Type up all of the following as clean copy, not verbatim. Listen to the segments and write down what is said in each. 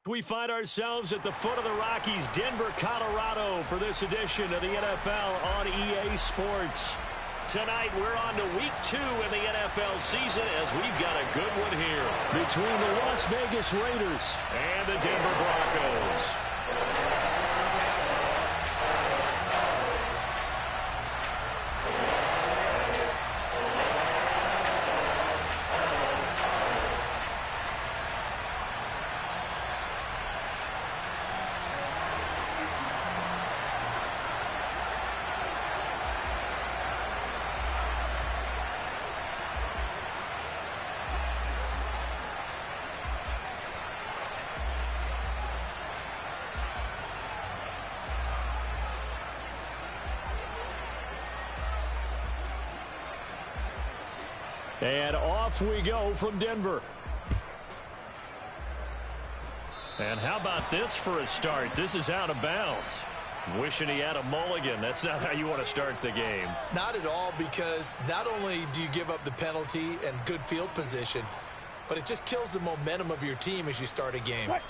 We find ourselves at the foot of the Rockies, Denver, Colorado, for this edition of the NFL on EA Sports. Tonight, we're on to Week 2 in the NFL season as we've got a good one here between the Las Vegas Raiders and the Denver Broncos. And off we go from Denver. And how about this for a start? This is out of bounds. Wishing he had a mulligan. That's not how you want to start the game. Not at all, because not only do you give up the penalty and good field position, but it just kills the momentum of your team as you start a game. What?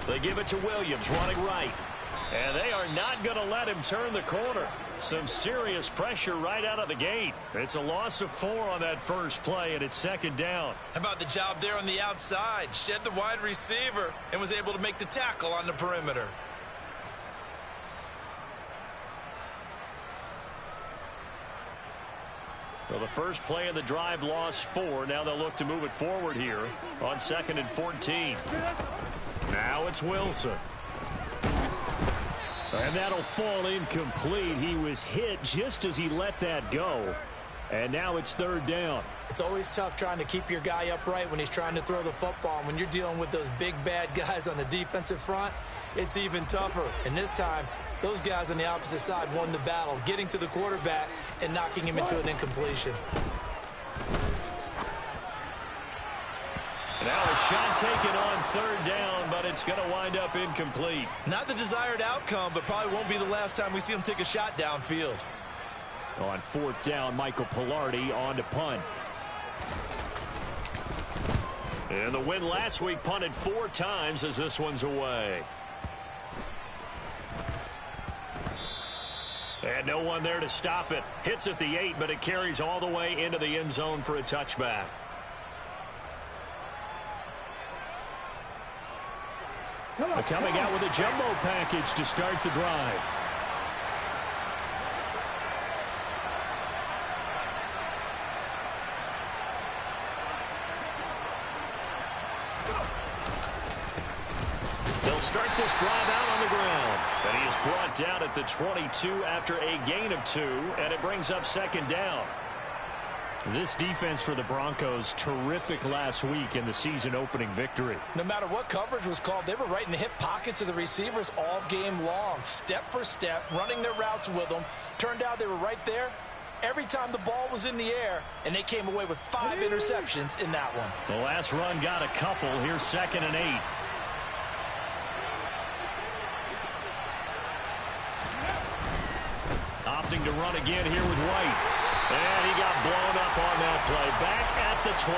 They give it to Williams, running right. And they are not going to let him turn the corner. Some serious pressure right out of the gate. It's a loss of 4 on that first play, and it's second down. How about the job there on the outside? Shed the wide receiver and was able to make the tackle on the perimeter. So the first play of the drive lost 4. Now they'll look to move it forward here on 2nd and 14. Now it's Wilson. And that'll fall incomplete. He was hit just as he let that go. And now it's 3rd down. It's always tough trying to keep your guy upright when he's trying to throw the football. And when you're dealing with those big, bad guys on the defensive front, it's even tougher. And this time, those guys on the opposite side won the battle, getting to the quarterback and knocking him into an incompletion. Now a shot taken on 3rd down, but it's going to wind up incomplete. Not the desired outcome, but probably won't be the last time we see him take a shot downfield. On 4th down, Michael Pilardi on to punt. And the win last week, punted 4 times as this one's away. And no one there to stop it. Hits at the 8, but it carries all the way into the end zone for a touchback. Coming out with a jumbo package to start the drive. They'll start this drive out on the ground. And he is brought down at the 22 after a gain of 2, and it brings up 2nd down. This defense for the Broncos, terrific last week in the season-opening victory. No matter what coverage was called, they were right in the hip pockets of the receivers all game long, step for step, running their routes with them. Turned out they were right there every time the ball was in the air, and they came away with 5 interceptions in that one. The last run got a couple. Here's 2nd and 8. Opting to run again here with White. And he got blown up on that play. Back at the 20.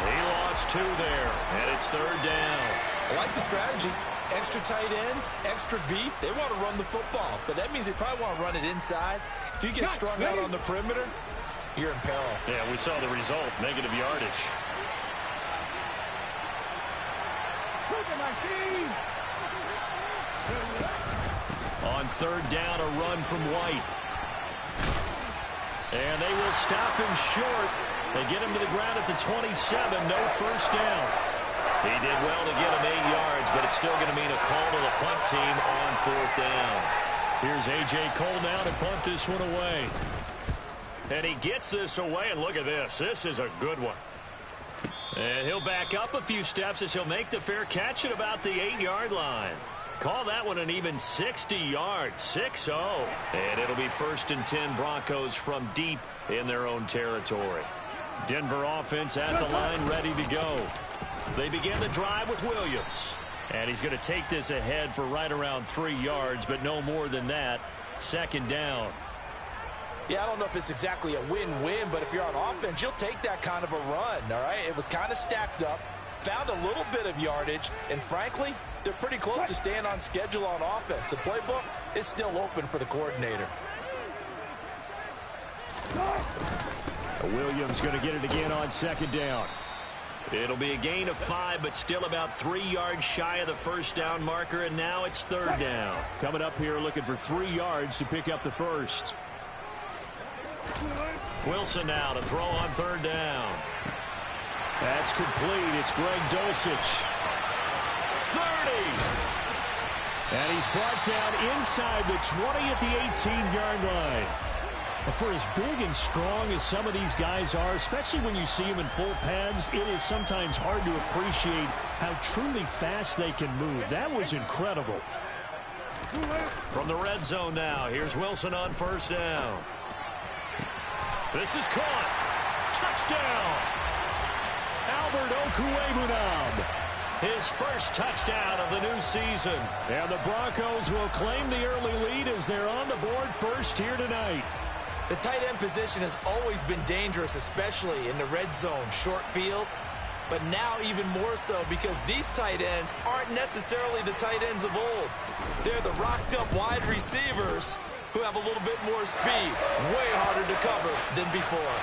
He lost 2 there, and it's 3rd down. I like the strategy. Extra tight ends, extra beef. They want to run the football, but that means they probably want to run it inside. If you get strung out on the perimeter, you're in peril. Yeah, we saw the result, negative yardage. On 3rd down, a run from White. And they will stop him short. They get him to the ground at the 27. No first down. He did well to get him 8 yards, but it's still going to mean a call to the punt team on 4th down. Here's A.J. Cole now to punt this one away. And he gets this away, and look at this. This is a good one. And he'll back up a few steps as he'll make the fair catch at about the 8-yard line. Call that one an even 60 yards, 6-0. And it'll be 1st and 10 Broncos from deep in their own territory. Denver offense at the line, ready to go. They begin the drive with Williams. And he's going to take this ahead for right around 3 yards, but no more than that. 2nd down. Yeah, I don't know if it's exactly a win-win, but if you're on offense, you'll take that kind of a run, all right? It was kind of stacked up, found a little bit of yardage, and frankly, they're pretty close to staying on schedule on offense. The playbook is still open for the coordinator. Williams going to get it again on 2nd down. It'll be a gain of 5, but still about 3 yards shy of the 1st down marker, and now it's 3rd down. Coming up here looking for 3 yards to pick up the 1st. Wilson now to throw on 3rd down. That's complete. It's Greg Dulcich. 30. And he's brought down inside the 20 at the 18-yard line. For as big and strong as some of these guys are, especially when you see them in full pads, it is sometimes hard to appreciate how truly fast they can move. That was incredible. From the red zone now, here's Wilson on 1st down. This is caught. Touchdown. Albert Okwuegbunam. His 1st touchdown of the new season. And the Broncos will claim the early lead as they're on the board first here tonight. The tight end position has always been dangerous, especially in the red zone, short field. But now even more so because these tight ends aren't necessarily the tight ends of old. They're the rocked-up wide receivers who have a little bit more speed, way harder to cover than before.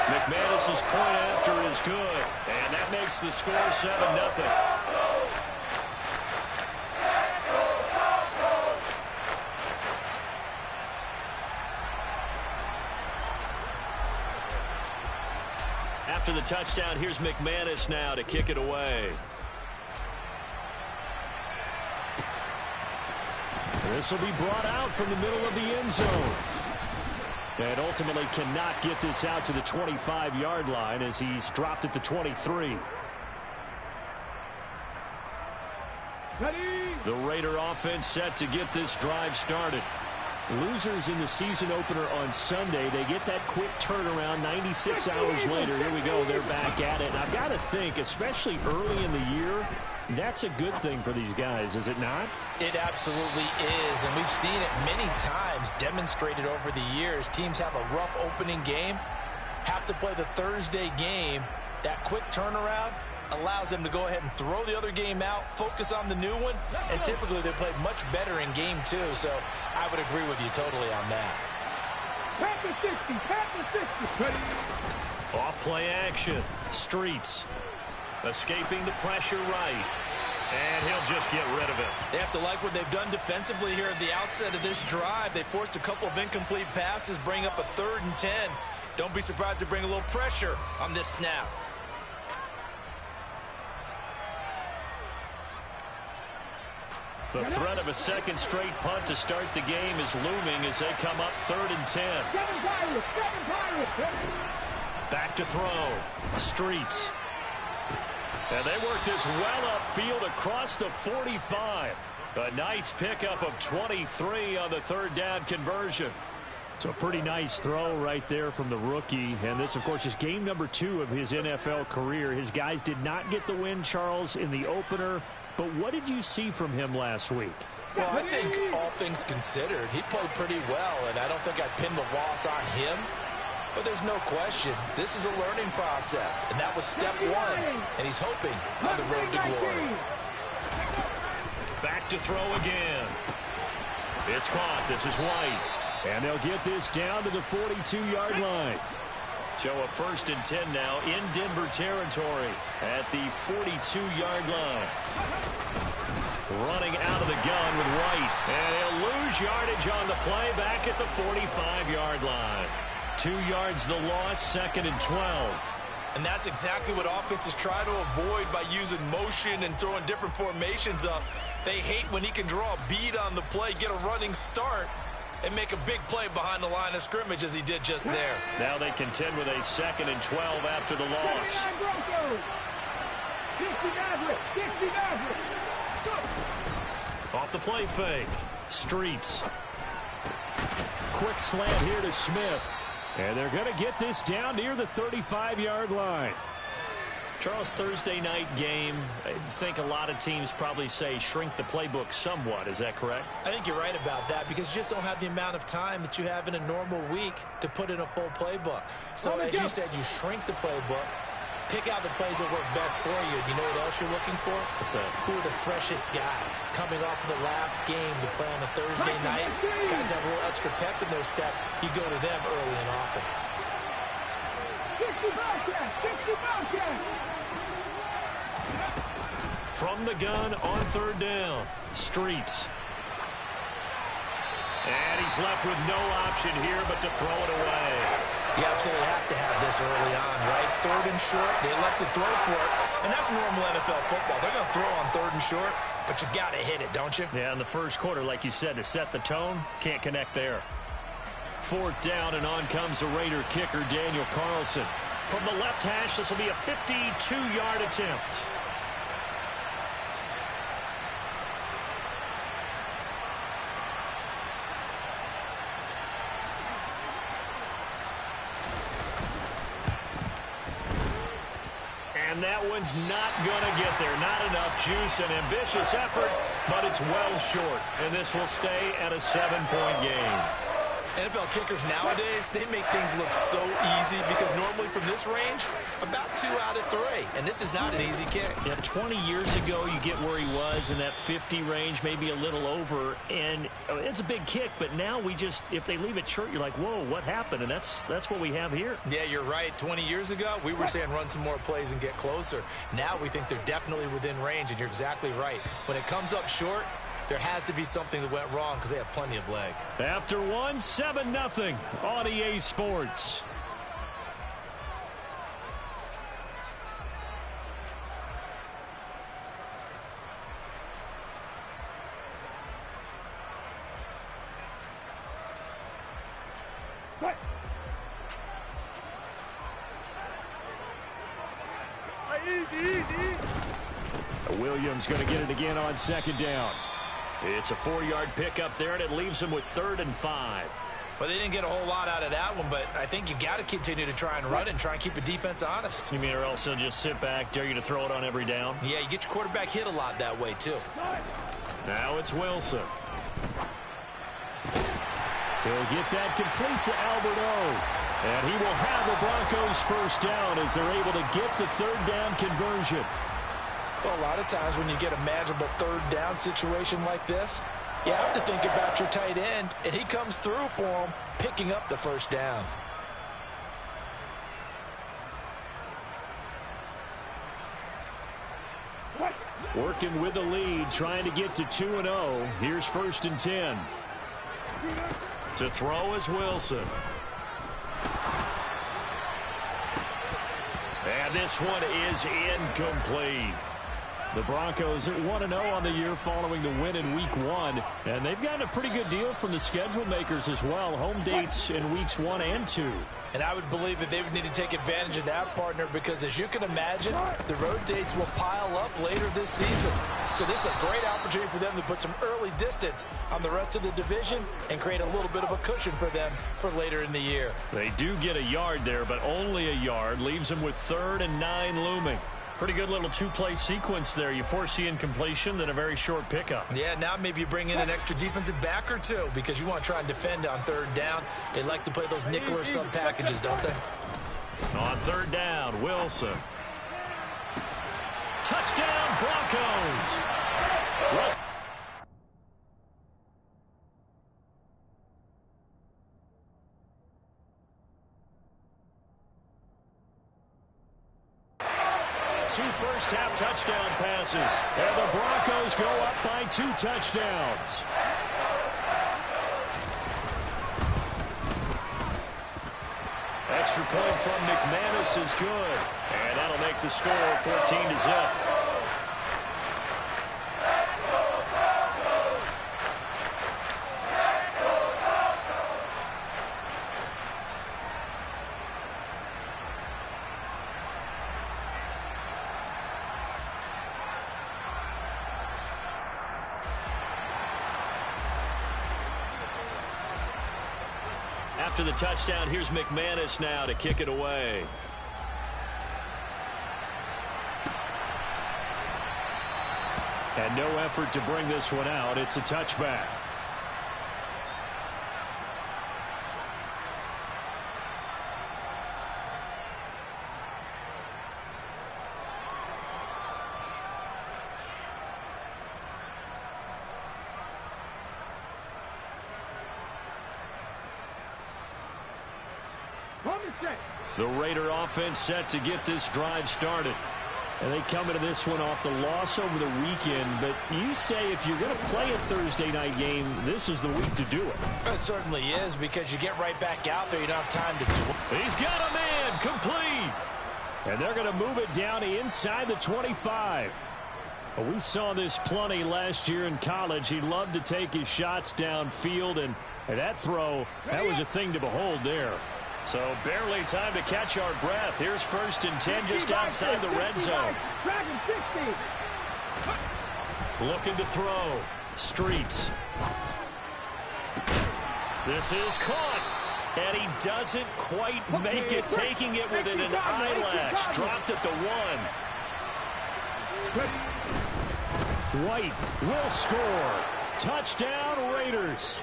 McManus's point after is good, and that makes the score 7-0. After the touchdown, here's McManus now to kick it away. This will be brought out from the middle of the end zone. And ultimately cannot get this out to the 25-yard line as he's dropped at the 23. The Raider offense set to get this drive started. Losers in the season opener on Sunday, they get that quick turnaround 96 hours later. Here we go, they're back at it. And I've got to think, especially early in the year, that's a good thing for these guys, is it not? It absolutely is, and we've seen it many times demonstrated over the years. Teams have a rough opening game, have to play the Thursday game. That quick turnaround allows them to go ahead and throw the other game out, focus on the new one, and typically they play much better in game 2, so I would agree with you totally on that. Off play action. Streets. Escaping the pressure right. And he'll just get rid of it. They have to like what they've done defensively here at the outset of this drive. They forced a couple of incomplete passes, bring up a 3rd and 10. Don't be surprised to bring a little pressure on this snap. The threat of a 2nd straight punt to start the game is looming as they come up 3rd and 10. Back to throw. Streets. And they work this well upfield across the 45. A nice pickup of 23 on the 3rd down conversion. So a pretty nice throw right there from the rookie. And this, of course, is game number 2 of his NFL career. His guys did not get the win, Charles, in the opener. But what did you see from him last week? Well, I think all things considered, he played pretty well, and I don't think I'd pin the loss on him. But there's no question, this is a learning process, and that was step 1, and he's hoping on the road to glory. Back to throw again. It's caught. This is White. And they'll get this down to the 42-yard line. So a 1st and 10 now in Denver territory at the 42-yard line. Running out of the gun with White. And he'll lose yardage on the play back at the 45-yard line. 2 yards the loss, 2nd and 12. And that's exactly what offenses try to avoid by using motion and throwing different formations up. They hate when he can draw a bead on the play, get a running start, and make a big play behind the line of scrimmage as he did just there. Now they contend with a 2nd and 12 after the loss. Off the play fake. Streets. Quick slant here to Smith. And they're going to get this down near the 35-yard line. Charles, Thursday night game, I think a lot of teams probably say shrink the playbook somewhat. Is that correct? I think you're right about that because you just don't have the amount of time that you have in a normal week to put in a full playbook. So as you said, you shrink the playbook, pick out the plays that work best for you. You know what else you're looking for? What's that? Who are the freshest guys coming off of the last game to play on a Thursday night? Guys have a little extra pep in their step. You go to them early and often. From the gun on third down, Streets. And he's left with no option here but to throw it away. You absolutely have to have this early on, right? Third and short, they elect to throw for it, and that's normal NFL football. They're going to throw on third and short, but you've got to hit it, don't you? Yeah, in the first quarter, like you said, to set the tone, can't connect there. Fourth down, and on comes the Raider kicker, Daniel Carlson. From the left hash, this will be a 52-yard attempt. And that one's not going to get there. Not enough juice, an ambitious effort, but it's well short. And this will stay at a 7-point game. NFL kickers nowadays, they make things look so easy because normally from this range, about 2 out of 3. And this is not an easy kick. Yeah, 20 years ago, you get where he was in that 50 range, maybe a little over. And it's a big kick, but now we just, if they leave it short, you're like, whoa, what happened? And that's what we have here. Yeah, you're right. 20 years ago, we were saying run some more plays and get closer. Now we think they're definitely within range, and you're exactly right. When it comes up short, there has to be something that went wrong because they have plenty of leg. After one, 7-0 on EA Sports. Williams going to get it again on second down. It's a 4-yard pickup there, and it leaves him with 3rd and 5. Well, they didn't get a whole lot out of that one, but I think you got to continue to try and run and try and keep the defense honest. You mean or else they'll just sit back, dare you to throw it on every down? Yeah, you get your quarterback hit a lot that way, too. Now it's Wilson. He'll get that complete to Albert O. And he will have the Broncos first down as they're able to get the 3rd down conversion. Well, a lot of times when you get a manageable 3rd down situation like this, you have to think about your tight end, and he comes through for him, picking up the first down. Working with the lead, trying to get to 2-0. Here's 1st and 10. To throw is Wilson. And this one is incomplete. The Broncos at 1-0 on the year following the win in Week 1. And they've gotten a pretty good deal from the schedule makers as well. Home dates in Weeks 1 and 2. And I would believe that they would need to take advantage of that, partner, because as you can imagine, the road dates will pile up later this season. So this is a great opportunity for them to put some early distance on the rest of the division and create a little bit of a cushion for them for later in the year. They do get a yard there, but only a yard. Leaves them with 3rd and 9 looming. Pretty good little 2-play sequence there. You force the incompletion, then a very short pickup. Yeah, now maybe you bring in an extra defensive back or two because you want to try and defend on 3rd down. They like to play those nickel or sub packages, don't they? On 3rd down, Wilson. Touchdown, Broncos. Two first-half touchdown passes. And the Broncos go up by 2 touchdowns. Extra point from McManus is good. And that'll make the score 14-0. After the touchdown, here's McManus now to kick it away. And no effort to bring this one out. It's a touchback. The Raider offense set to get this drive started. And they come into this one off the loss over the weekend. But you say if you're going to play a Thursday night game, this is the week to do it. It certainly is, because you get right back out there. You don't have time to do it. He's got a man complete. And they're going to move it down inside the 25. Well, we saw this plenty last year in college. He loved to take his shots downfield. And that throw, that was a thing to behold there. So barely time to catch our breath. Here's 1st and 10 just outside the red zone. Looking to throw. Streets. This is caught. And he doesn't quite make it, taking it within an eyelash. Dropped at the 1. White will score. Touchdown, Raiders.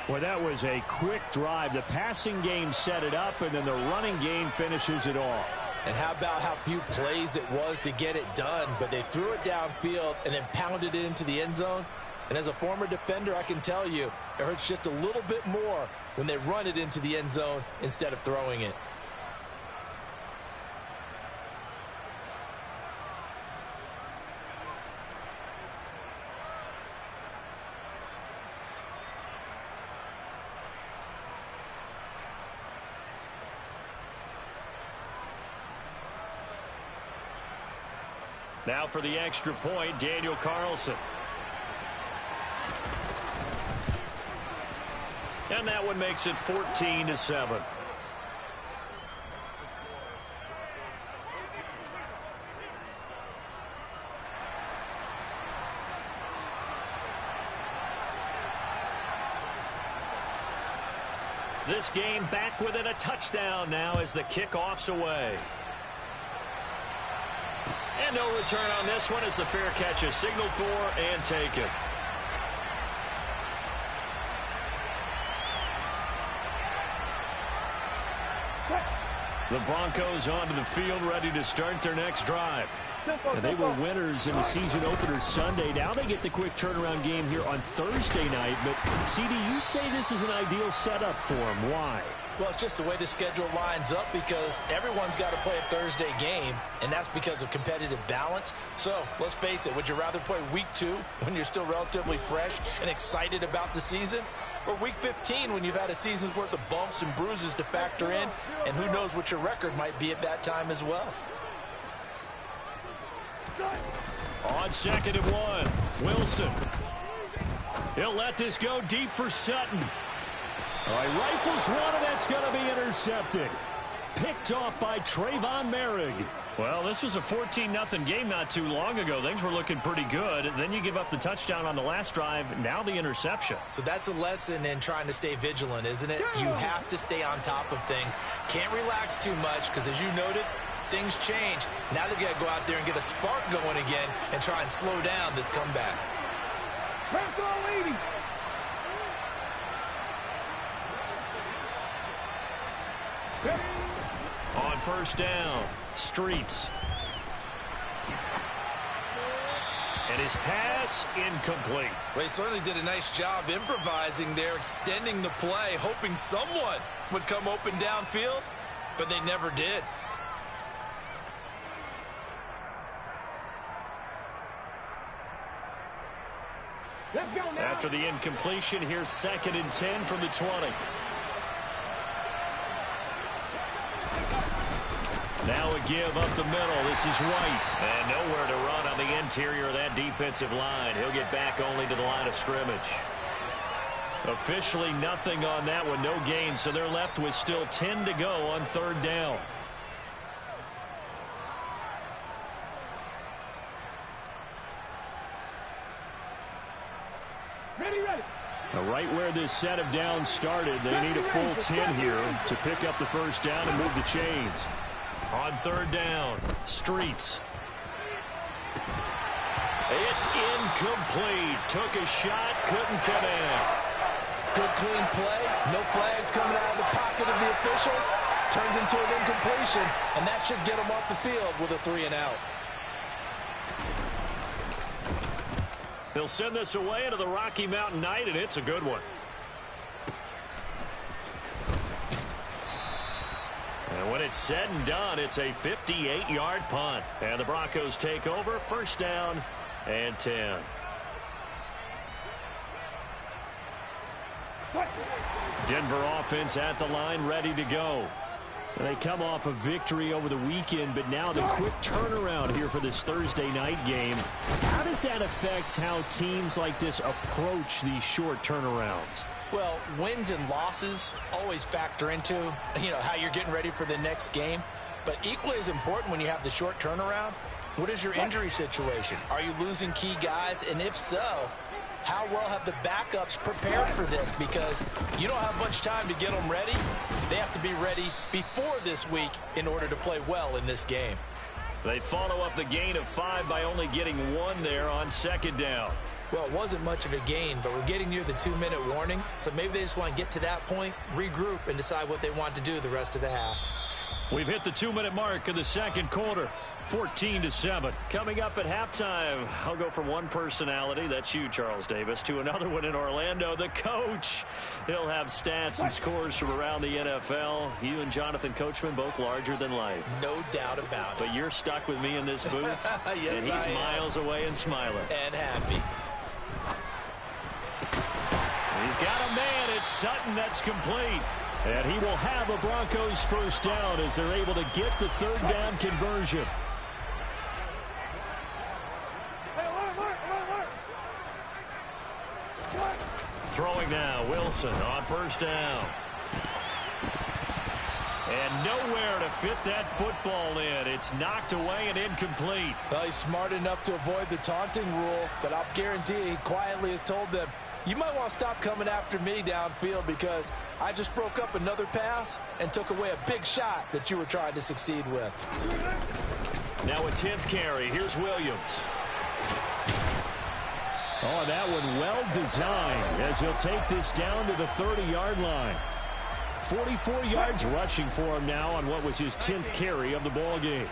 Well, that was a quick drive. The passing game set it up, and then the running game finishes it off. And how about how few plays it was to get it done, but they threw it downfield and then pounded it into the end zone. And as a former defender, I can tell you, it hurts just a little bit more when they run it into the end zone instead of throwing it. Now for the extra point, Daniel Carlson. And that one makes it 14-7. This game back within a touchdown now as the kickoff's away. And no return on this one as the fair catch is signaled for and taken. The Broncos onto the field, ready to start their next drive. And they were winners in the season opener Sunday. Now they get the quick turnaround game here on Thursday night. But, CD, you say this is an ideal setup for them. Why? Well, it's just the way the schedule lines up, because everyone's got to play a Thursday game, and that's because of competitive balance. So, let's face it, would you rather play week 2 when you're still relatively fresh and excited about the season? Or week 15 when you've had a season's worth of bumps and bruises to factor in, and who knows what your record might be at that time as well. On 2nd and 1, Wilson. He'll let this go deep for Sutton. All right, rifles one, and that's going to be intercepted. Picked off by Trayvon Merrick. Well, this was a 14-0 game not too long ago. Things were looking pretty good. Then you give up the touchdown on the last drive. Now the interception. So that's a lesson in trying to stay vigilant, isn't it? You have to stay on top of things. Can't relax too much because, as you noted, things change. Now they've got to go out there and get a spark going again and try and slow down this comeback. On 1st down, Streets. And his pass incomplete. Well, he certainly did a nice job improvising there, extending the play, hoping someone would come open downfield, but they never did. After the incompletion, here's 2nd and 10 from the 20. Now a give up the middle. This is White. And nowhere to run on the interior of that defensive line. He'll get back only to the line of scrimmage. Officially nothing on that one. No gain, so they're left with still 10 to go on 3rd down. Right where this set of downs started, they need a full 10 here to pick up the 1st down and move the chains. On 3rd down, Streets. It's incomplete. Took a shot, couldn't connect. Good clean play. No flags coming out of the pocket of the officials. Turns into an incompletion, and that should get him off the field with a 3-and-out. He'll send this away into the Rocky Mountain Night, and it's a good one. And when it's said and done, it's a 58-yard punt. And the Broncos take over, first down and 10. Denver offense at the line, ready to go. They come off a victory over the weekend, but now the quick turnaround here for this Thursday night game. How does that affect how teams like this approach these short turnarounds? Well, wins and losses always factor into, how you're getting ready for the next game. But equally as important when you have the short turnaround, what is your injury situation? Are you losing key guys? And if so, how well have the backups prepared for this? Because you don't have much time to get them ready. They have to be ready before this week in order to play well in this game. They follow up the gain of 5 by only getting 1 there on second down. Well, it wasn't much of a gain, but we're getting near the 2-minute warning. So maybe they just want to get to that point, regroup, and decide what they want to do the rest of the half. We've hit the 2-minute mark of the second quarter. 14-7. Coming up at halftime, I'll go from one personality, that's you, Charles Davis, to another one in Orlando, the coach. He'll have stats and scores from around the NFL. You and Jonathan Coachman, both larger than life. No doubt about it. But you're stuck with me in this booth, yes, and he's miles away and smiling. And happy. He's got a man. It's Sutton that's complete. And he will have a Broncos first down as they're able to get the third down conversion. Throwing now, Wilson on first down. And nowhere to fit that football in. It's knocked away and incomplete. Well, he's smart enough to avoid the taunting rule, but I'll guarantee he quietly has told them, you might want to stop coming after me downfield because I just broke up another pass and took away a big shot that you were trying to succeed with. Now a 10th carry. Here's Williams. Oh, that one well designed as he'll take this down to the 30-yard line. 44 yards rushing for him now on what was his 10th carry of the ball game.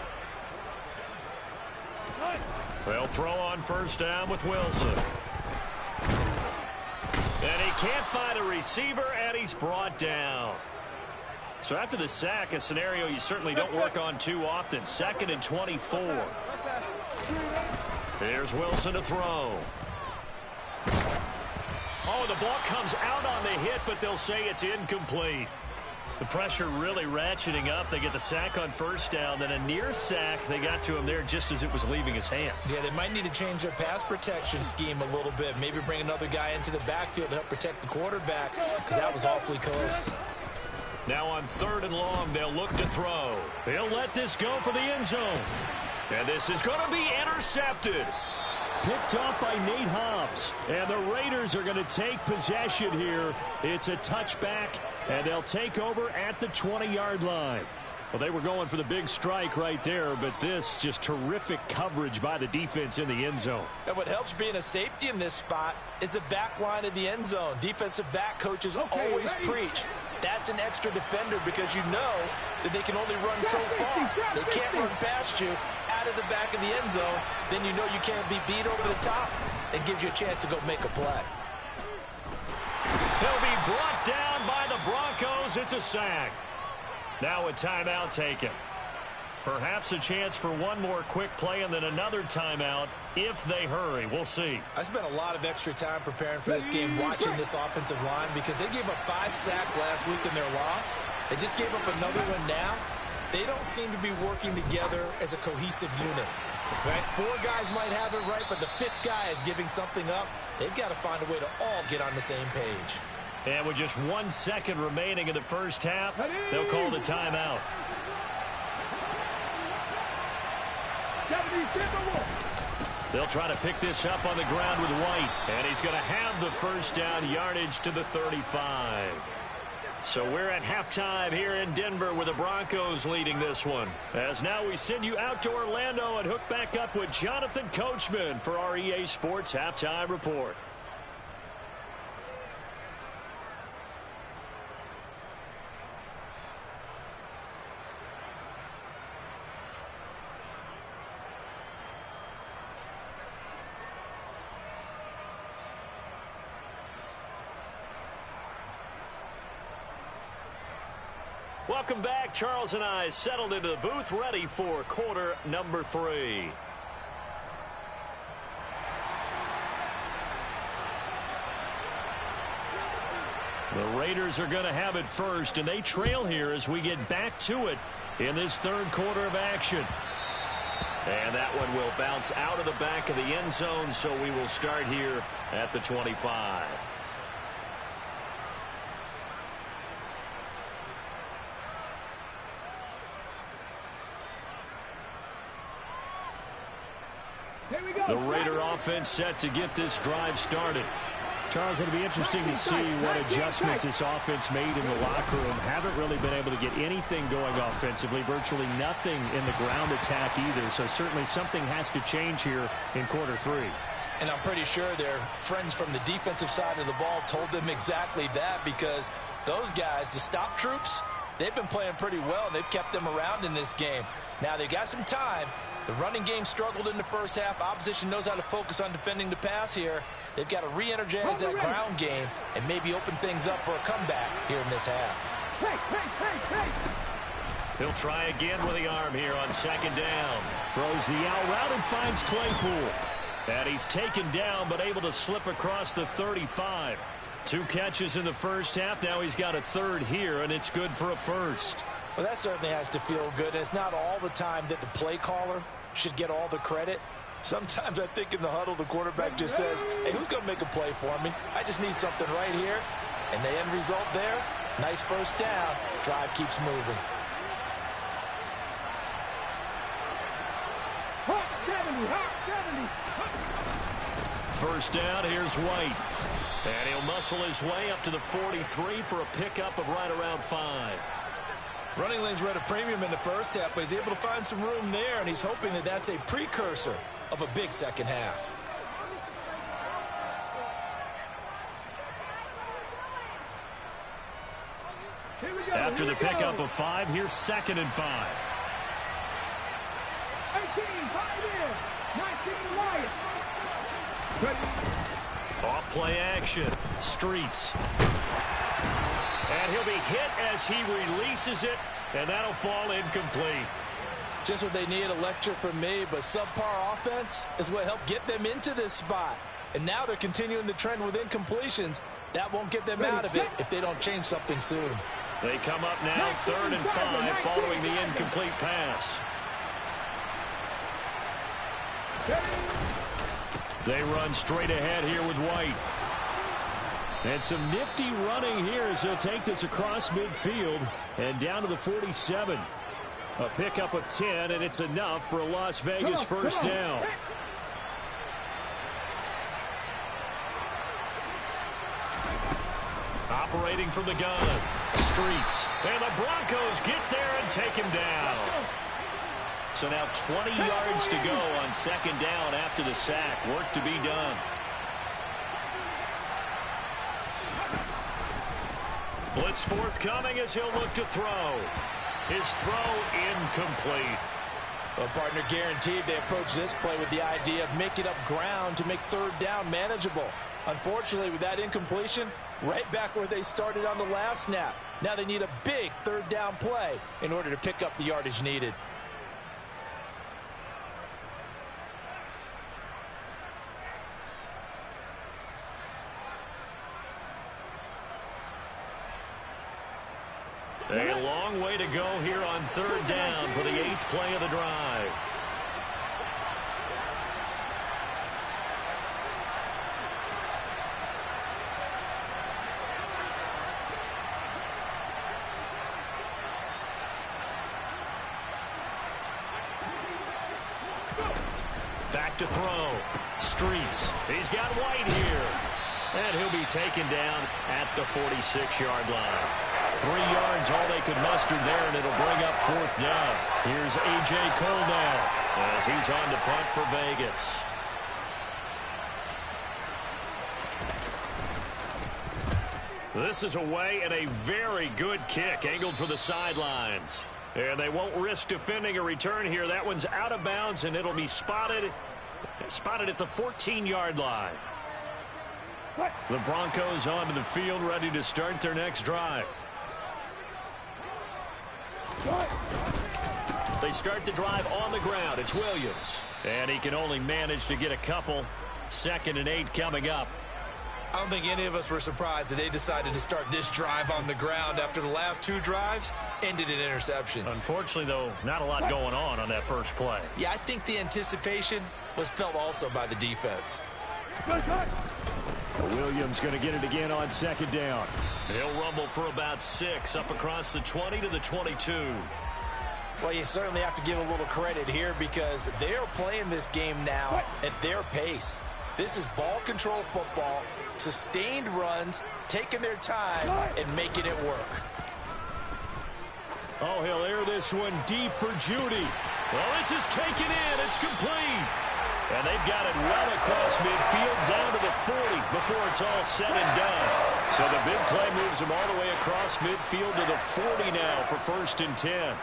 They'll throw on first down with Wilson. And he can't find a receiver, and he's brought down. So after the sack, a scenario you certainly don't work on too often. 2nd and 24. Here's Wilson to throw. Oh, the ball comes out on the hit, but they'll say it's incomplete. The pressure really ratcheting up. They get the sack on first down, then a near sack. They got to him there just as it was leaving his hand. Yeah, they might need to change their pass protection scheme a little bit. Maybe bring another guy into the backfield to help protect the quarterback because that was awfully close. Now on 3rd and long, they'll look to throw. They'll let this go for the end zone. And this is going to be intercepted. Picked off by Nate Hobbs. And the Raiders are going to take possession here. It's a touchback, and they'll take over at the 20-yard line. Well, they were going for the big strike right there, but this just terrific coverage by the defense in the end zone. And what helps being a safety in this spot is the back line of the end zone. Defensive back coaches always preach. That's an extra defender because you know that they can only run so far. They can't run past you out of the back of the end zone. Then you know you can't be beat over the top. It gives you a chance to go make a play. He'll be brought down by the Broncos. It's a sack. Now a timeout taken. Perhaps a chance for one more quick play and then another timeout if they hurry. We'll see. I spent a lot of extra time preparing for this game watching this offensive line because they gave up 5 sacks last week in their loss. They just gave up another one now. They don't seem to be working together as a cohesive unit. Right? 4 guys might have it right, but the 5th guy is giving something up. They've got to find a way to all get on the same page. And with just 1 second remaining in the first half, they'll call the timeout. They'll try to pick this up on the ground with White. And he's going to have the first down, yardage to the 35. So we're at halftime here in Denver with the Broncos leading this one. As now we send you out to Orlando and hook back up with Jonathan Coachman for our EA Sports Halftime Report. Welcome back. Charles and I settled into the booth, ready for quarter number 3. The Raiders are going to have it first, and they trail here as we get back to it in this third quarter of action. And that one will bounce out of the back of the end zone, so we will start here at the 25. The Raider offense set to get this drive started. Charles, it'll be interesting to see what adjustments this offense made in the locker room. Haven't really been able to get anything going offensively, virtually nothing in the ground attack either. So certainly something has to change here in quarter 3. And I'm pretty sure their friends from the defensive side of the ball told them exactly that, because those guys, the stop troops, they've been playing pretty well, and they've kept them around in this game. Now they got some time. The running game struggled in the first half. Opposition knows how to focus on defending the pass here. They've got to re-energize that ground game and maybe open things up for a comeback here in this half. He'll try again with the arm here on second down. Throws the out route and finds Claypool. And he's taken down but able to slip across the 35. 2 catches in the first half. Now he's got a third here, and it's good for a first. Well, that certainly has to feel good. It's not all the time that the play caller should get all the credit. Sometimes I think in the huddle, the quarterback just says, hey, who's going to make a play for me? I just need something right here. And the end result there, nice first down. Drive keeps moving. First down, here's White. And he'll muscle his way up to the 43 for a pickup of right around 5. Running lanes were at a premium in the first half, but he's able to find some room there, and he's hoping that that's a precursor of a big second half. After the pickup of 5, here's 2nd and 5. 18, 5 in, 19 Lions. Off play action, Streets. And he'll be hit as he releases it, and that'll fall incomplete. Just what they need, a lecture from me, but subpar offense is what helped get them into this spot. And now they're continuing the trend with incompletions. That won't get them out of it if they don't change something soon. They come up now 3rd and 5 following the incomplete pass. They run straight ahead here with White. And some nifty running here as he'll take this across midfield and down to the 47. A pickup of 10, and it's enough for a Las Vegas first down. Operating from the gun, Streets. And the Broncos get there and take him down. So now 20 yards to go on 2nd down after the sack. Work to be done. Blitz forthcoming as he'll look to throw. His throw incomplete. Well, partner, guaranteed they approach this play with the idea of making up ground to make 3rd down manageable. Unfortunately, with that incompletion, right back where they started on the last snap. Now they need a big 3rd down play in order to pick up the yardage needed. A long way to go here on 3rd down for the 8th play of the drive. Back to throw. Streets. He's got White here. And he'll be taken down at the 46-yard line. 3 yards, all they could muster there, and it'll bring up 4th down. Here's A.J. Cole now as he's on to punt for Vegas. This is away and a very good kick angled for the sidelines. And they won't risk defending a return here. That one's out of bounds, and it'll be spotted at the 14-yard line. The Broncos onto the field, ready to start their next drive. They start the drive on the ground. It's Williams. And he can only manage to get a couple. 2nd and 8 coming up. I don't think any of us were surprised that they decided to start this drive on the ground after the last 2 drives ended in interceptions. Unfortunately, though, not a lot going on that first play. Yeah, I think the anticipation was felt also by the defense. Williams going to get it again on 2nd down. He'll rumble for about 6 up across the 20 to the 22. Well, you certainly have to give a little credit here because they are playing this game now at their pace. This is ball control football, sustained runs, taking their time, and making it work. Oh, he'll air this one deep for Judy. Well, this is taken in. It's complete. And they've got it well across midfield down to the 40 before it's all said and done. So the big play moves him all the way across midfield to the 40 now for 1st and 10.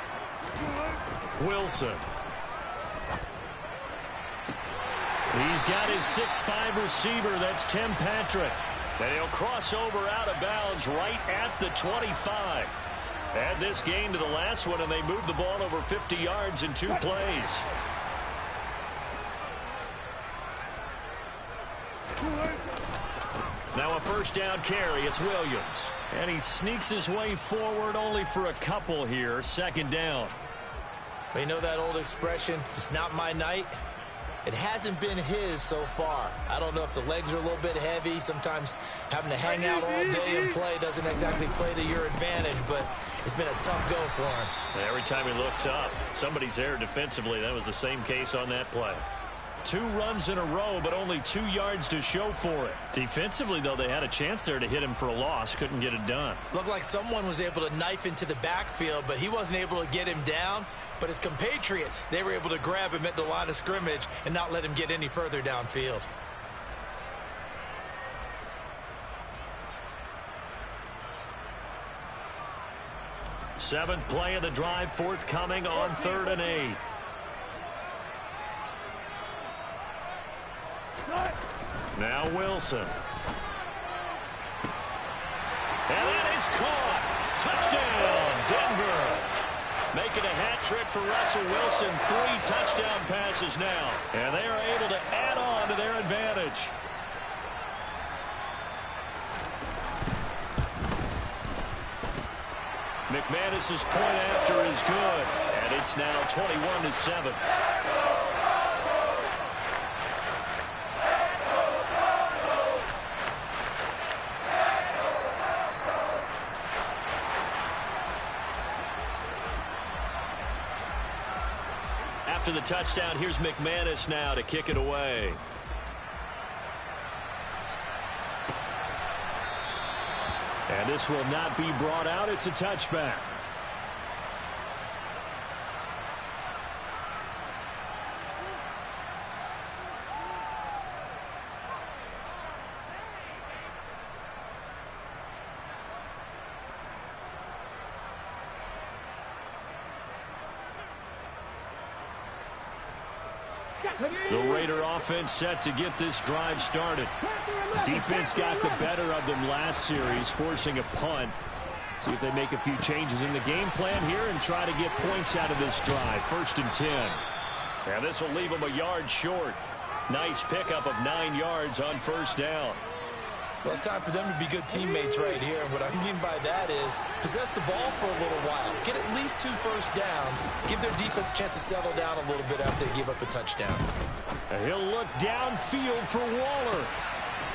Wilson. He's got his 6'5 receiver. That's Tim Patrick. And he'll cross over out of bounds right at the 25. Add this game to the last one, and they move the ball over 50 yards in 2 plays. Now a 1st down carry. It's Williams. And he sneaks his way forward only for a couple here. 2nd down. You know that old expression, it's not my night? It hasn't been his so far. I don't know if the legs are a little bit heavy. Sometimes having to hang out all day and play doesn't exactly play to your advantage, but it's been a tough go for him. Every time he looks up, somebody's there defensively. That was the same case on that play. 2 runs in a row, but only 2 yards to show for it. Defensively, though, they had a chance there to hit him for a loss. Couldn't get it done. Looked like someone was able to knife into the backfield, but he wasn't able to get him down. But his compatriots, they were able to grab him at the line of scrimmage and not let him get any further downfield. Seventh play of the drive, forthcoming on 3rd and 8. Now Wilson. And that is caught. Touchdown, Denver. Making a hat trick for Russell Wilson. 3 touchdown passes now. And they are able to add on to their advantage. McManus's point after is good. And it's now 21-7. After the touchdown, here's McManus now to kick it away. And this will not be brought out. It's a touchback. The Raider offense set to get this drive started. Defense got the better of them last series, forcing a punt. See if they make a few changes in the game plan here and try to get points out of this drive. 1st and 10. And this will leave them a yard short. Nice pickup of 9 yards on 1st down. Well, it's time for them to be good teammates right here. And what I mean by that is possess the ball for a little while. Get at least 2 first downs. Give their defense a chance to settle down a little bit after they give up a touchdown. And he'll look downfield for Waller.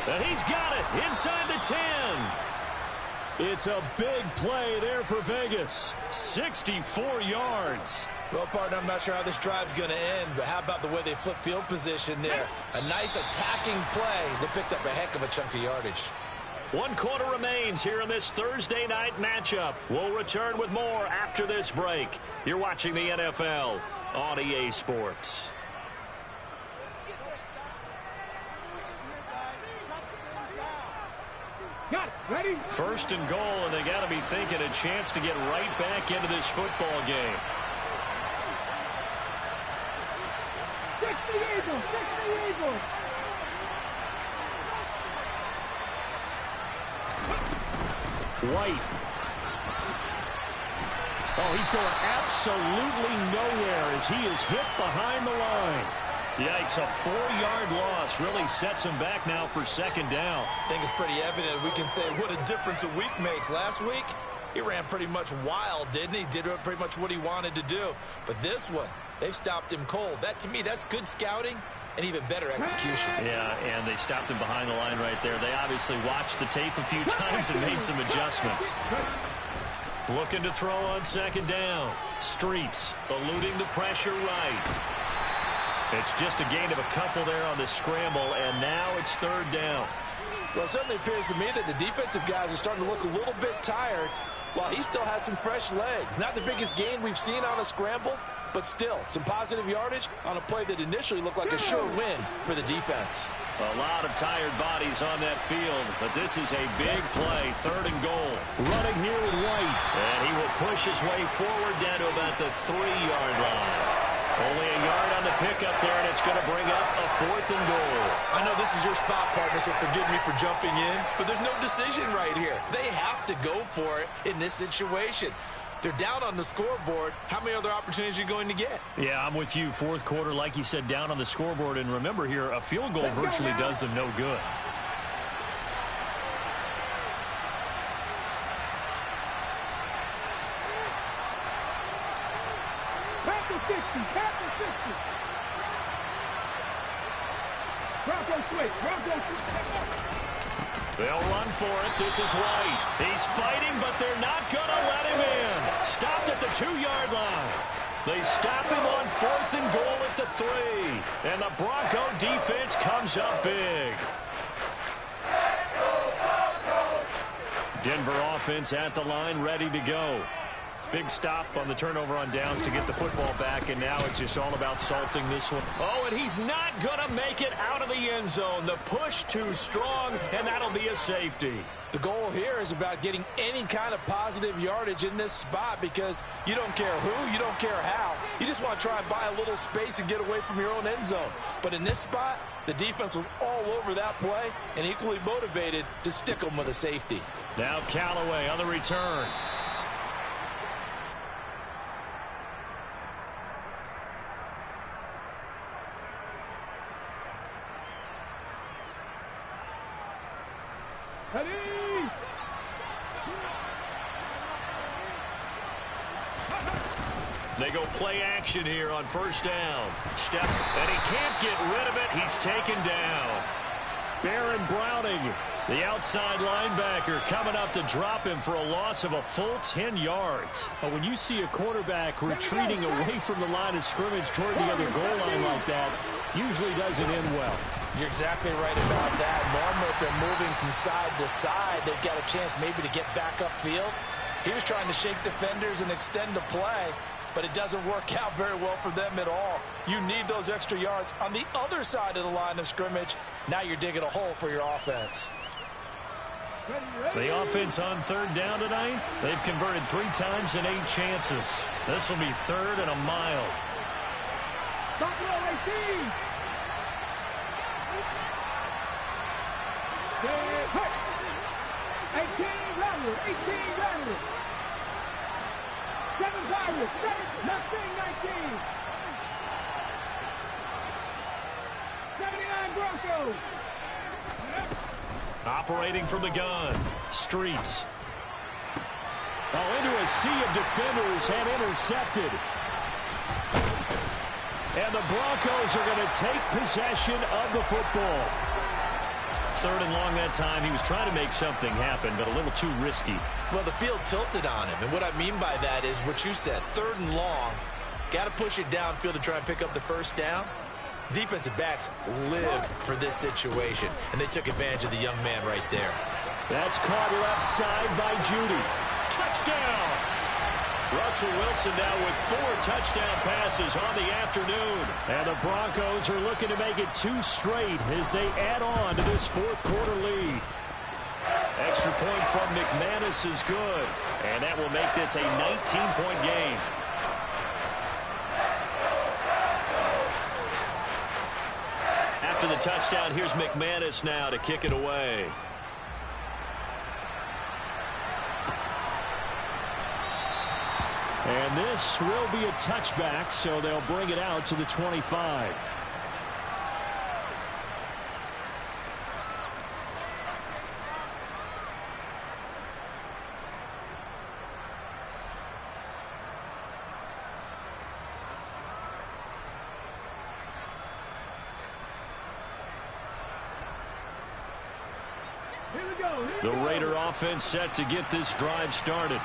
And he's got it inside the 10. It's a big play there for Vegas. 64 yards. Well, partner, I'm not sure how this drive's going to end, but how about the way they flip field position there? A nice attacking play that picked up a heck of a chunk of yardage. 1 quarter remains here in this Thursday night matchup. We'll return with more after this break. You're watching the NFL on EA Sports. Got it. Ready? First and goal, and they got to be thinking a chance to get right back into this football game. 60 Eagles. 60 Eagles. White. Oh, he's going absolutely nowhere as he is hit behind the line. Yikes, a 4-yard loss really sets him back now for second down. I think it's pretty evident. We can say what a difference a week makes. Last week, he ran pretty much wild, didn't he? Did pretty much what he wanted to do. But this one, they've stopped him cold. That, to me, that's good scouting and even better execution. Yeah, and they stopped him behind the line right there. They obviously watched the tape a few times and made some adjustments. Looking to throw on second down. Streets eluding the pressure right. It's just a gain of a couple there on the scramble, and now it's third down. Well, it certainly appears to me that the defensive guys are starting to look a little bit tired while he still has some fresh legs. Not the biggest gain we've seen on a scramble, but still some positive yardage on a play that initially looked like a sure win for the defense. A lot of tired bodies on that field, but this is a big play, third and goal. Running here with White. And he will push his way forward down to about the 3-yard line. Only a yard on the pickup there, and it's going to bring up a 4th and goal. I know this is your spot, partner, so forgive me for jumping in, but there's no decision right here. They have to go for it in this situation. They're down on the scoreboard. How many other opportunities are you going to get? Yeah, I'm with you. Fourth quarter, like you said, down on the scoreboard. And remember here, a field goal virtually does them no good. Back to 60. Back to 60. Bronco switch. Bronco switch. They'll run for it. This is White. He's fighting, but they're not going to let him in. Stopped at the 2-yard line. They stop him on 4th and goal at the 3. And the Bronco defense comes up big. Denver offense at the line, ready to go. Big stop on the turnover on downs to get the football back, and now it's just all about salting this one. Oh, and he's not going to make it out of the end zone. The push too strong, and that'll be a safety. The goal here is about getting any kind of positive yardage in this spot because you don't care who, you don't care how. You just want to try and buy a little space and get away from your own end zone. But in this spot, the defense was all over that play and equally motivated to stick them with a safety. Now Callaway on the return. Ready? They go play action here on first down. Step, and he can't get rid of it. He's taken down. Baron Browning, the outside linebacker, coming up to drop him for a loss of a full 10 yards. But when you see a quarterback retreating away from the line of scrimmage toward the other goal line like that, usually doesn't end well. You're exactly right about that. Normally, if they're moving from side to side, they've got a chance maybe to get back upfield. He was trying to shake defenders and extend the play, but it doesn't work out very well for them at all. You need those extra yards on the other side of the line of scrimmage. Now you're digging a hole for your offense. The offense on third down tonight, they've converted 3 times in 8 chances. This will be 3rd and a mile. Stop row 18. 18 Redwood. 18 Redwood. 7 Pirates. 7 nothing 19. 79 Broncos. Operating from the gun. Streets. Oh, into a sea of defenders and intercepted. And the Broncos are going to take possession of the football. 3rd and long that time. He was trying to make something happen, but a little too risky. Well, the field tilted on him, and what I mean by that is what you said, 3rd and long. Got to push it downfield to try and pick up the first down. Defensive backs live for this situation, and they took advantage of the young man right there. That's caught left side by Judy. Touchdown! Russell Wilson now with 4 touchdown passes on the afternoon. And the Broncos are looking to make it 2 straight as they add on to this fourth quarter lead. Extra point from McManus is good. And that will make this a 19-point game. After the touchdown, here's McManus now to kick it away. And this will be a touchback, so they'll bring it out to the 25. The Raider offense set to get this drive started.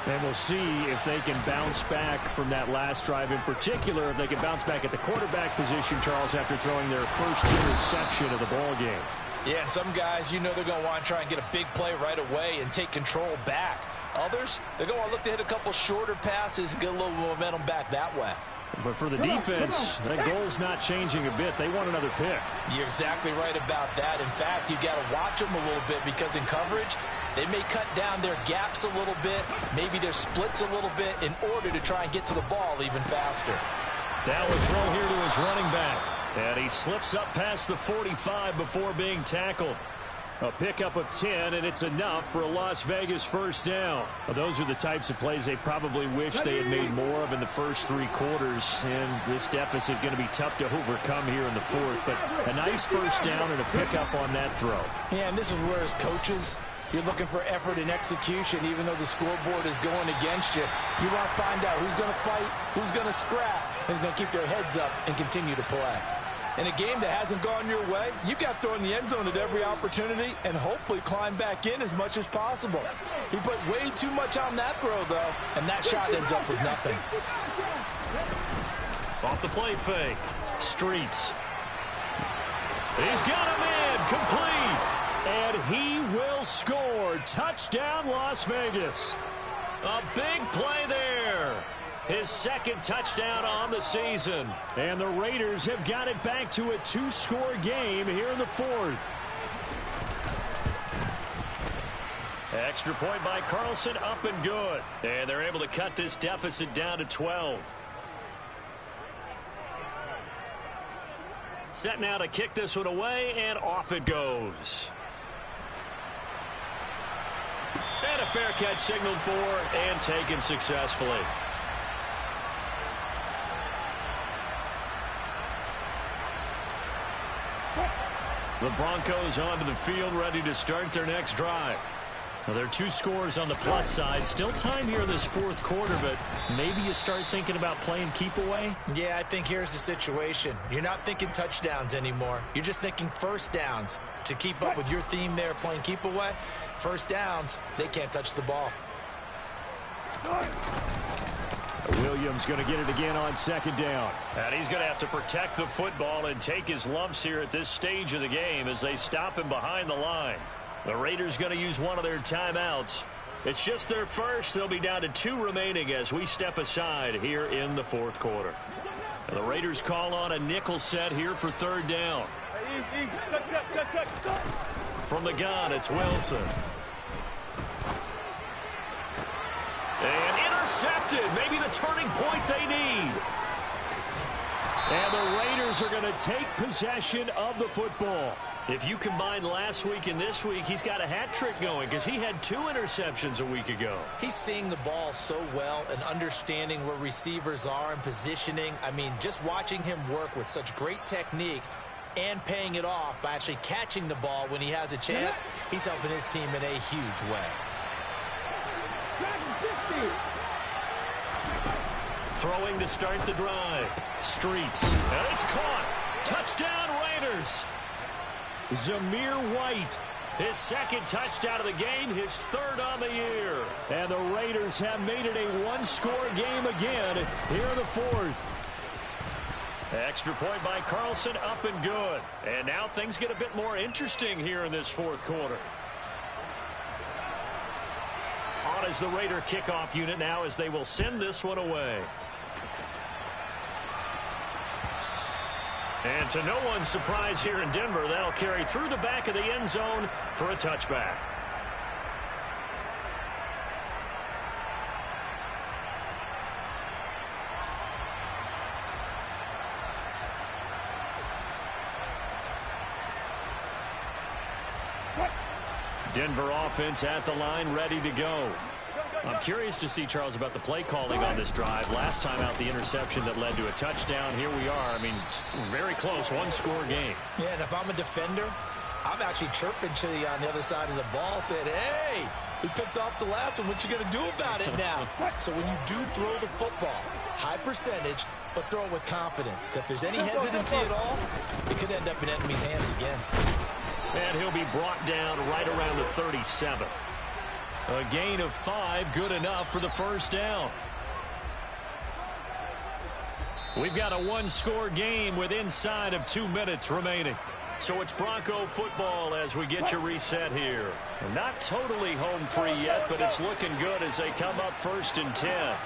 And we'll see if they can bounce back from that last drive. In particular, if they can bounce back at the quarterback position, Charles, after throwing their first interception of the ball game. Yeah, some guys, you know they're going to want to try and get a big play right away and take control back. Others, they're going to look to hit a couple shorter passes and get a little momentum back that way. But for the defense, that goal's not changing a bit. They want another pick. You're exactly right about that. In fact, you've got to watch them a little bit because in coverage, they may cut down their gaps a little bit, maybe their splits a little bit in order to try and get to the ball even faster. Now a throw here to his running back. And he slips up past the 45 before being tackled. A pickup of 10, and it's enough for a Las Vegas first down. Well, those are the types of plays they probably wish they had made more of in the first 3 quarters. And this deficit going to be tough to overcome here in the fourth. But a nice first down and a pickup on that throw. Yeah, and this is where as coaches, you're looking for effort and execution even though the scoreboard is going against you. You want to find out who's going to fight, who's going to scrap, who's going to keep their heads up and continue to play. In a game that hasn't gone your way, you've got to throw in the end zone at every opportunity and hopefully climb back in as much as possible. He put way too much on that throw, though, and that shot ends up with nothing. Off the play fake. Streets. He's got him in. Complete. And he will score. Touchdown, Las Vegas. A big play there. His second touchdown on the season. And the Raiders have got it back to a 2-score game here in the fourth. Extra point by Carlson, up and good. And they're able to cut this deficit down to 12. Set now to kick this one away, and off it goes. And a fair catch signaled for and taken successfully. The Broncos onto the field, ready to start their next drive. Well, there are 2 scores on the plus side. Still time here in this fourth quarter, but maybe you start thinking about playing keep away? Yeah, I think here's the situation. You're not thinking touchdowns anymore. You're just thinking first downs. To keep up with your theme there, playing keep away, first downs, they can't touch the ball. Williams going to get it again on second down. And he's going to have to protect the football and take his lumps here at this stage of the game as they stop him behind the line. The Raiders going to use one of their timeouts. It's just their first. They'll be down to 2 remaining as we step aside here in the fourth quarter. And the Raiders call on a nickel set here for third down. From the gun, it's Wilson. And intercepted. Maybe the turning point they need. And the Raiders are going to take possession of the football. If you combine last week and this week, he's got a hat trick going because he had 2 interceptions a week ago. He's seeing the ball so well and understanding where receivers are and positioning. I mean, just watching him work with such great technique and paying it off by actually catching the ball when he has a chance, he's helping his team in a huge way. Throwing to start the drive. Streets. And it's caught. Touchdown, Raiders. Zamir White. His second touchdown of the game, his 3rd on the year. And the Raiders have made it a 1-score game again here in the fourth. Extra point by Carlson, up and good. And now things get a bit more interesting here in this fourth quarter. out as the Raider kickoff unit now as they will send this one away. And to no one's surprise here in Denver, that'll carry through the back of the end zone for a touchback. Denver offense at the line, ready to go. I'm curious to see, Charles, about the play calling on this drive. Last time out, the interception that led to a touchdown. Here we are. I mean, very close, one-score game. Yeah, and if I'm a defender, I'm actually chirping to you on the other side of the ball, saying, hey, we picked off the last one. What you going to do about it now? So when you do throw the football, high percentage, but throw it with confidence. Because if there's any hesitancy at all, it could end up in enemy's hands again. And he'll be brought down right around the 37. A gain of 5, good enough for the first down. We've got a one-score game with inside of 2 minutes remaining. So it's Bronco football as we get you reset here. Not totally home free yet, but it's looking good as they come up 1st and 10.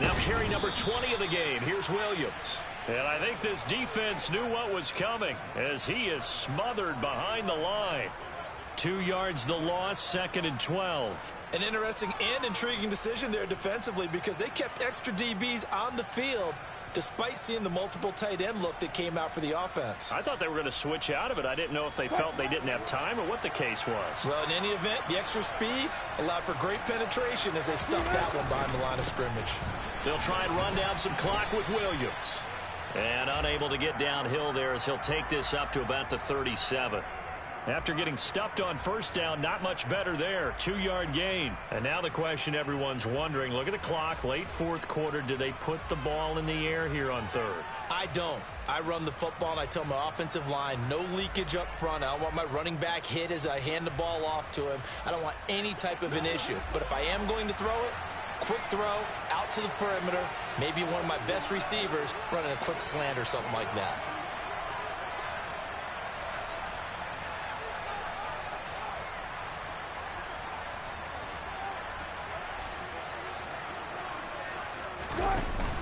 Now carry number 20 of the game. Here's Williams. And I think this defense knew what was coming as he is smothered behind the line. 2 yards the loss, 2nd and 12. An interesting and intriguing decision there defensively because they kept extra DBs on the field despite seeing the multiple tight end look that came out for the offense. I thought they were going to switch out of it. I didn't know if they felt they didn't have time or what the case was. Well, in any event, the extra speed allowed for great penetration as they stuffed that one behind the line of scrimmage. They'll try and run down some clock with Williams. And unable to get downhill there as he'll take this up to about the 37. After getting stuffed on first down, not much better there. 2-yard gain. And now the question everyone's wondering, look at the clock, late 4th quarter. Do they put the ball in the air here on 3rd? I don't. I run the football and I tell my offensive line, no leakage up front. I don't want my running back hit as I hand the ball off to him. I don't want any type of an issue. But if I am going to throw it, quick throw, out to the perimeter, maybe one of my best receivers running a quick slant or something like that.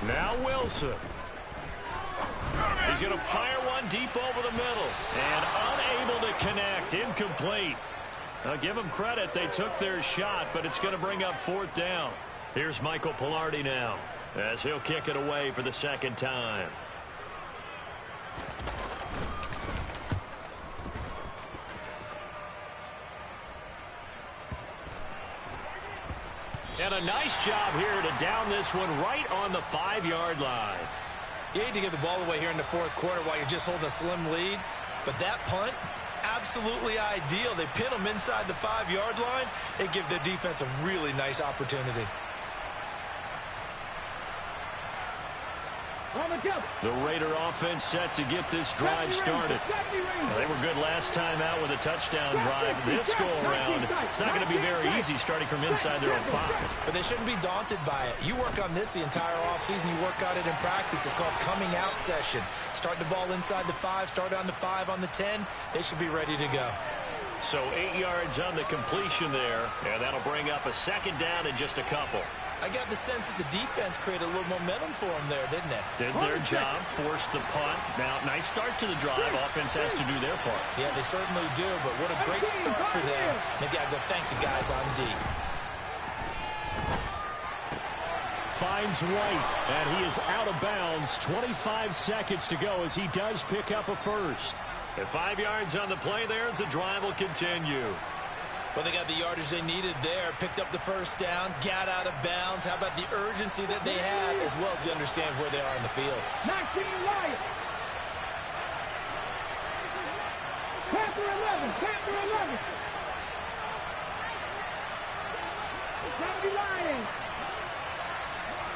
Now Wilson. He's going to fire one deep over the middle. And unable to connect. Incomplete. I'll give them credit. They took their shot, but it's going to bring up 4th down. Here's Michael Pilardi now as he'll kick it away for the 2nd time. And a nice job here to down this one right on the 5-yard line. You hate to give the ball away here in the 4th quarter while you're just holding a slim lead, but that punt, absolutely ideal. They pin them inside the 5-yard line. They give their defense a really nice opportunity. The Raider offense set to get this drive started. They were good last time out with a touchdown drive. This go-around, it's not going to be very easy starting from inside their own 5. But they shouldn't be daunted by it. You work on this the entire offseason. You work on it in practice. It's called coming out session. Start the ball inside the 5, start on the 5, on the 10. They should be ready to go. So 8 yards on the completion there, and that'll bring up a 2nd down in just a couple. I got the sense that the defense created a little momentum for them there, didn't they? Did their job, forced the punt. Now, nice start to the drive. Offense has to do their part. Yeah, they certainly do, but what a great start for them. Maybe I'll go thank the guys on D. Finds White, and he is out of bounds. 25 seconds to go as he does pick up a first. And 5 yards on the play there as the drive will continue. Well, they got the yardage they needed there, picked up the first down, got out of bounds. How about the urgency that they have, as well as they understand where they are in the field? 19 Lions. Panther 11. Panther 11. 70 Lions.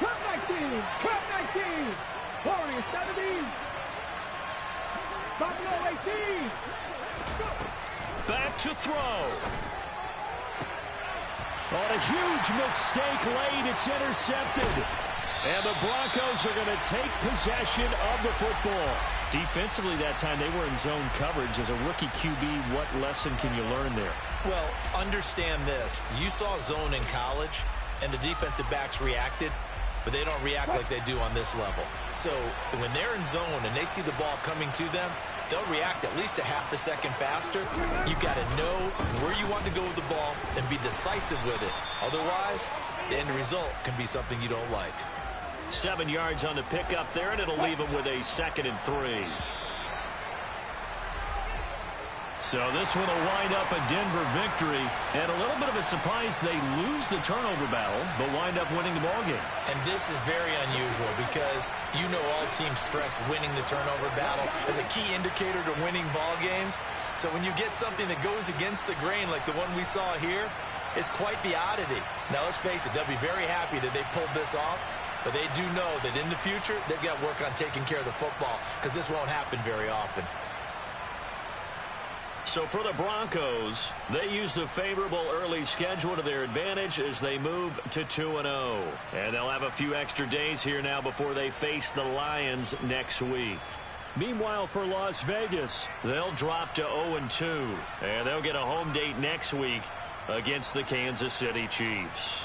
Cut 19. Cut 19. Warriors 70. Buffalo 18. Back to throw. On a huge mistake late, it's intercepted. And the Broncos are going to take possession of the football. Defensively that time, they were in zone coverage. As a rookie QB, what lesson can you learn there? Well, understand this. You saw zone in college, and the defensive backs reacted, but they don't react like they do on this level. So when they're in zone and they see the ball coming to them, they'll react at least a half a second faster. You've got to know where you want to go with the ball and be decisive with it. Otherwise, the end result can be something you don't like. 7 yards on the pickup there, and it'll leave them with a 2nd and 3. So this one will wind up a Denver victory, and a little bit of a surprise they lose the turnover battle, but wind up winning the ballgame. And this is very unusual because you know all teams stress winning the turnover battle as a key indicator to winning ball games. So when you get something that goes against the grain like the one we saw here, it's quite the oddity. Now let's face it, they'll be very happy that they pulled this off, but they do know that in the future they've got work on taking care of the football because this won't happen very often. So for the Broncos, they use the favorable early schedule to their advantage as they move to 2-0. And they'll have a few extra days here now before they face the Lions next week. Meanwhile, for Las Vegas, they'll drop to 0-2. And they'll get a home date next week against the Kansas City Chiefs.